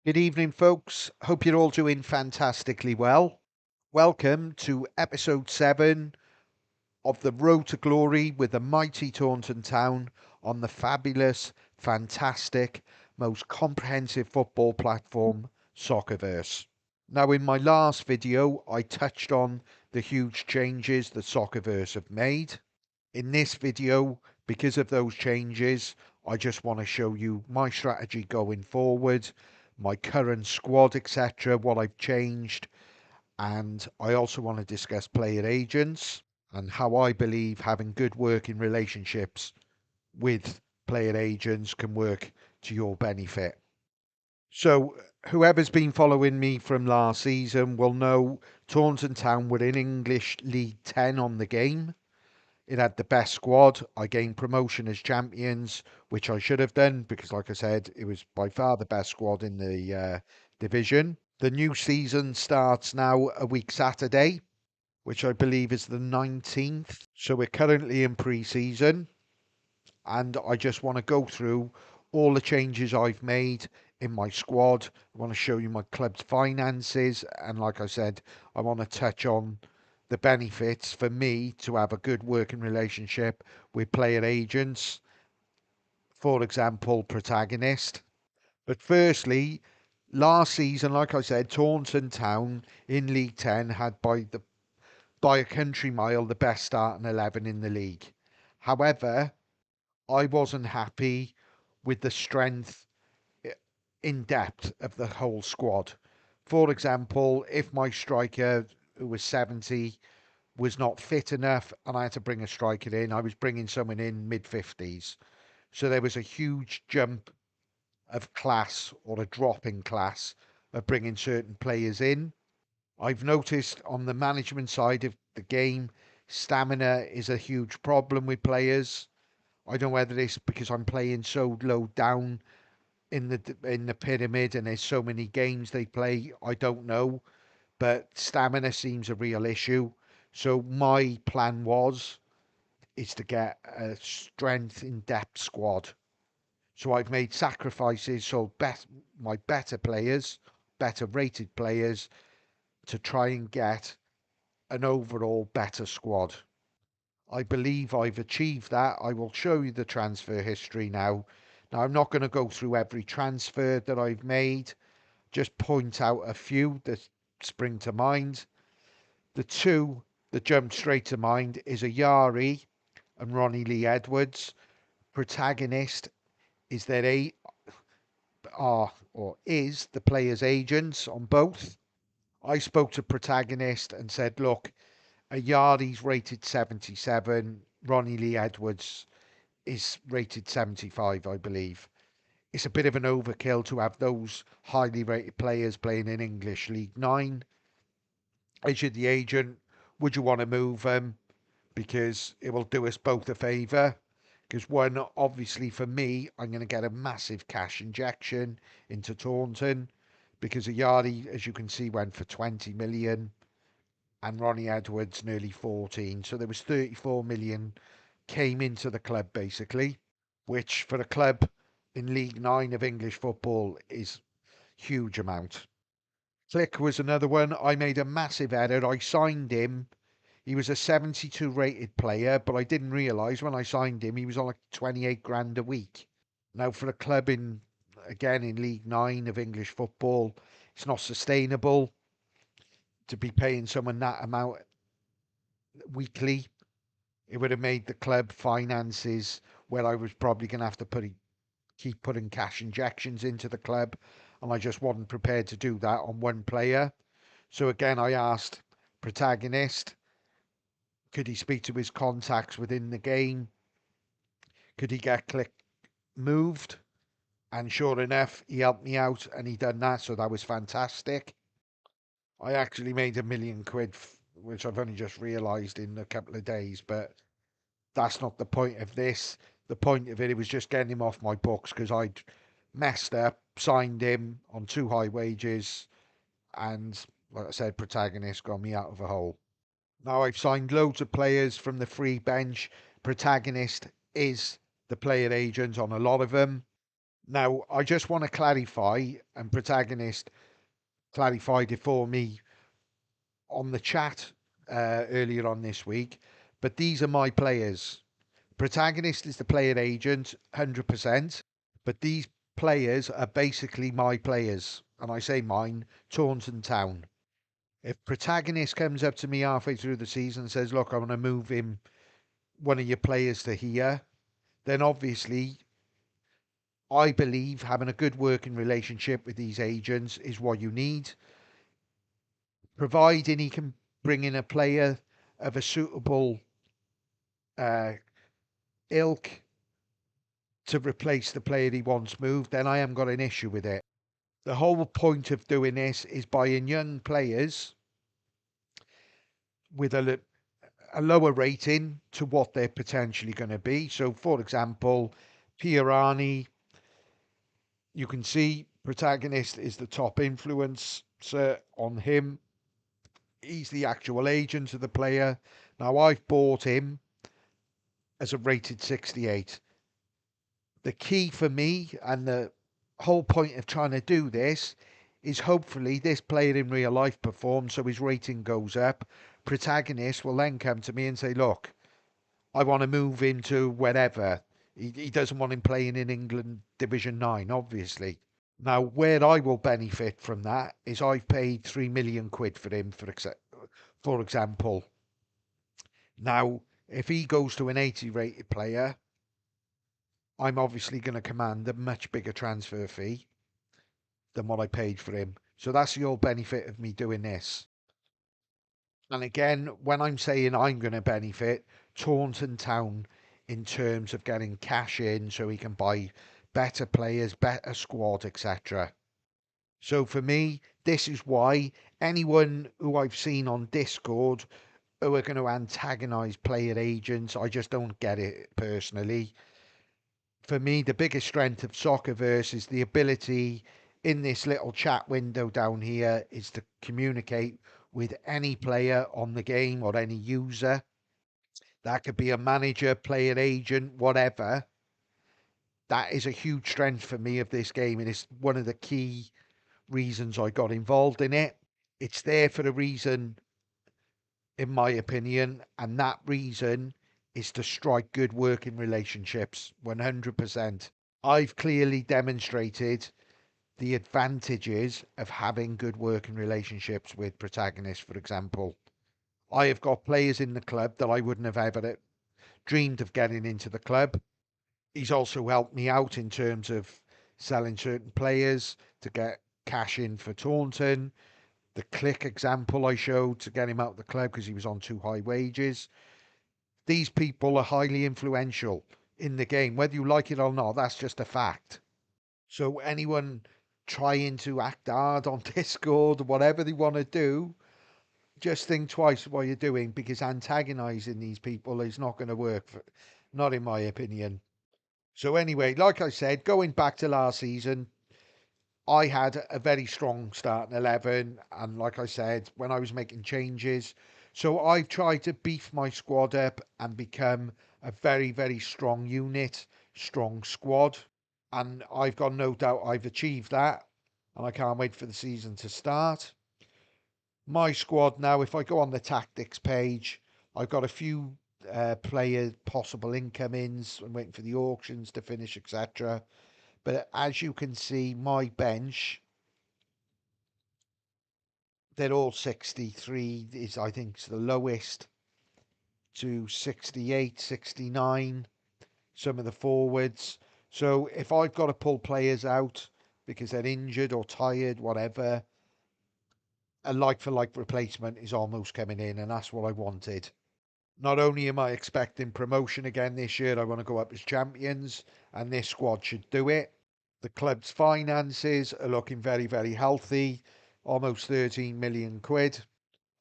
Good evening, folks. Hope you're all doing fantastically well. Welcome to episode 7 of the Road to Glory with the mighty Taunton Town on the fabulous, fantastic, most comprehensive football platform, Soccerverse. Now, in my last video, I touched on the huge changes that Soccerverse have made. In this video, because of those changes, I just want to show you my strategy going forward, my current squad, etc., what I've changed, and I also want to discuss player agents and how I believe having good working relationships with player agents can work to your benefit. So, whoever's been following me from last season will know Taunton Town were in English League 10 on the game. It had the best squad. I gained promotion as champions, which I should have done because, like I said, it was by far the best squad in the division. The new season starts now a week Saturday, which I believe is the 19th. So we're currently in pre-season, and I just want to go through all the changes I've made in my squad. I want to show you my club's finances, and like I said, I want to touch on the benefits for me to have a good working relationship with player agents, for example, Protagonist. But firstly, last season, like I said, Taunton Town in League 10 had by a country mile the best starting 11 in the league. However, I wasn't happy with the strength in depth of the whole squad. For example, if my striker, who was 70, was not fit enough and I had to bring a striker in, I was bringing someone in mid 50s. So there was a huge jump of class or a drop in class of bringing certain players in. I've noticed on the management side of the game, stamina is a huge problem with players. I don't know whether it's because I'm playing so low down in the pyramid and there's so many games they play. I don't know, but stamina seems a real issue. So my plan is to get a strength in depth squad. So I've made sacrifices so my better players, better rated players, to try and get an overall better squad. I believe I've achieved that. I will show you the transfer history now. Now, I'm not going to go through every transfer that I've made, just point out a few that spring to mind. The two that jump straight to mind is Ayari and Ronnie Lee Edwards. Protagonist is their are or is the player's agents on both. I spoke to Protagonist and said, look, Ayari's rated 77, Ronnie Lee Edwards is rated 75, I believe. It's a bit of an overkill to have those highly rated players playing in English League 9. As you're the agent, would you want to move them? Because it will do us both a favour. Because one, obviously for me, I'm going to get a massive cash injection into Taunton. Because Ayari, as you can see, went for 20 million and Ronnie Edwards nearly 14. So there was 34 million came into the club basically, which for a club in League 9 of English football is huge amount. Flick was another one. I made a massive error. I signed him. He was a 72 rated player, but I didn't realise when I signed him he was on like 28 grand a week. Now for a club in again in League 9 of English football, it's not sustainable to be paying someone that amount weekly. It would have made the club finances where I was probably going to have to keep putting cash injections into the club, and I just wasn't prepared to do that on one player. So again, I asked Protagonist, could he speak to his contacts within the game? Could he get Click moved? And sure enough, he helped me out and he done that, so that was fantastic. I actually made £1 million, which I've only just realised in a couple of days, but that's not the point of this. The point of it was just getting him off my books because I'd messed up, signed him on too high wages, and like I said, Protagonist got me out of a hole. Now I've signed loads of players from the free bench. Protagonist is the player agent on a lot of them. Now, I just want to clarify, and Protagonist clarified it for me on the chat earlier on this week, but these are my players. Protagonist is the player agent, 100%, but these players are basically my players. And I say mine, Taunton Town. If Protagonist comes up to me halfway through the season and says, look, I want to move him, one of your players to here, then obviously I believe having a good working relationship with these agents is what you need, providing he can bring in a player of a suitable uh, ilk to replace the player he wants moved, then I haven't got an issue with it. The whole point of doing this is buying young players with a lower rating to what they're potentially going to be. So, for example, Piorani, you can see Protagonist is the top influencer on him. He's the actual agent of the player. Now, I've bought him as a rated 68. The key for me and the whole point of trying to do this is hopefully this player in real life performs so his rating goes up. Protagonist will then come to me and say, look, I want to move him to wherever. He doesn't want him playing in England Division 9, obviously. Now, where I will benefit from that is I've paid 3 million quid for him, for example. Now, if he goes to an 80 rated player, I'm obviously going to command a much bigger transfer fee than what I paid for him. So that's the whole benefit of me doing this. And again, when I'm saying I'm going to benefit, Taunton Town in terms of getting cash in so he can buy better players, better squad, etc. So for me, this is why anyone who I've seen on Discord who are going to antagonise player agents, I just don't get it personally. For me, the biggest strength of Soccerverse is the ability in this little chat window down here is to communicate with any player on the game or any user. That could be a manager, player agent, whatever. That is a huge strength for me of this game, and it's one of the key reasons I got involved in it. It's there for a reason, in my opinion, and that reason is to strike good working relationships 100%. I've clearly demonstrated the advantages of having good working relationships with protagonists, for example. I have got players in the club that I wouldn't have ever dreamed of getting into the club. He's also helped me out in terms of selling certain players to get cash in for Taunton. The click example I showed to get him out of the club because he was on too high wages. These people are highly influential in the game, whether you like it or not. That's just a fact. So anyone trying to act hard on Discord, whatever they want to do, just think twice what you're doing because antagonizing these people is not going to work, not in my opinion. So anyway, like I said, going back to last season, I had a very strong starting 11, and like I said, when I was making changes, so I've tried to beef my squad up and become a very, very strong unit, strong squad. And I've got no doubt I've achieved that, and I can't wait for the season to start. My squad now, if I go on the tactics page, I've got a few player possible incomings. I'm waiting for the auctions to finish, etc. But as you can see, my bench, they're all 63 is I think the lowest to 68, 69. Some of the forwards. So if I've got to pull players out because they're injured or tired, whatever, a like for like replacement is almost coming in, and that's what I wanted. Not only am I expecting promotion again this year, I want to go up as champions, and this squad should do it. The club's finances are looking very, very healthy, almost 13 million quid.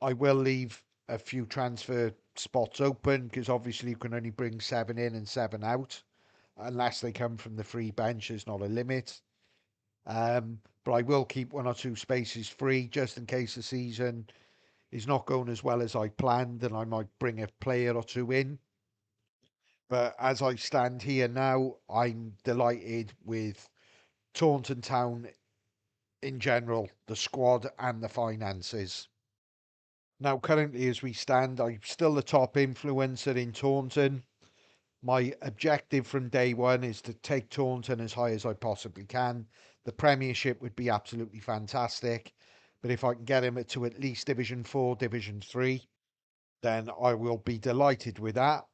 I will leave a few transfer spots open because obviously you can only bring 7 in and 7 out unless they come from the free bench. There's not a limit. But I will keep 1 or 2 spaces free just in case the season is not going as well as I planned, and I might bring a player or two in. But as I stand here now, I'm delighted with Taunton Town in general, the squad and the finances. Now, currently, as we stand, I'm still the top influencer in Taunton. My objective from day one is to take Taunton as high as I possibly can. The Premiership would be absolutely fantastic, but if I can get him to at least Division 4, Division 3, then I will be delighted with that.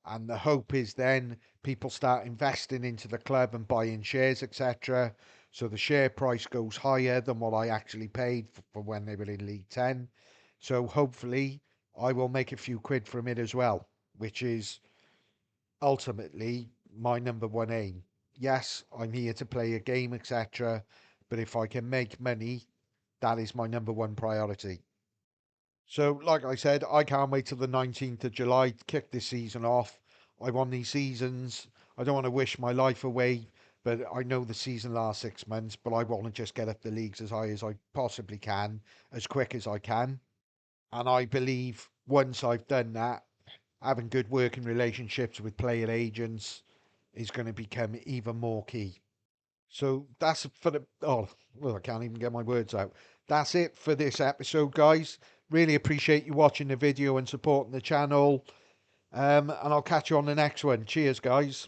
And the hope is then people start investing into the club and buying shares, etc. So the share price goes higher than what I actually paid for when they were in League 10. So hopefully I will make a few quid from it as well, which is ultimately my number one aim. Yes, I'm here to play a game, etc. But if I can make money, that is my number one priority. So, like I said, I can't wait till the 19th of July to kick this season off. I won these seasons. I don't want to wish my life away, but I know the season lasts 6 months, but I want to just get up the leagues as high as I possibly can, as quick as I can. And I believe once I've done that, having good working relationships with player agents is going to become even more key. So that's for the. Oh, well, I can't even get my words out. That's it for this episode, guys. Really appreciate you watching the video and supporting the channel. And I'll catch you on the next one. Cheers, guys.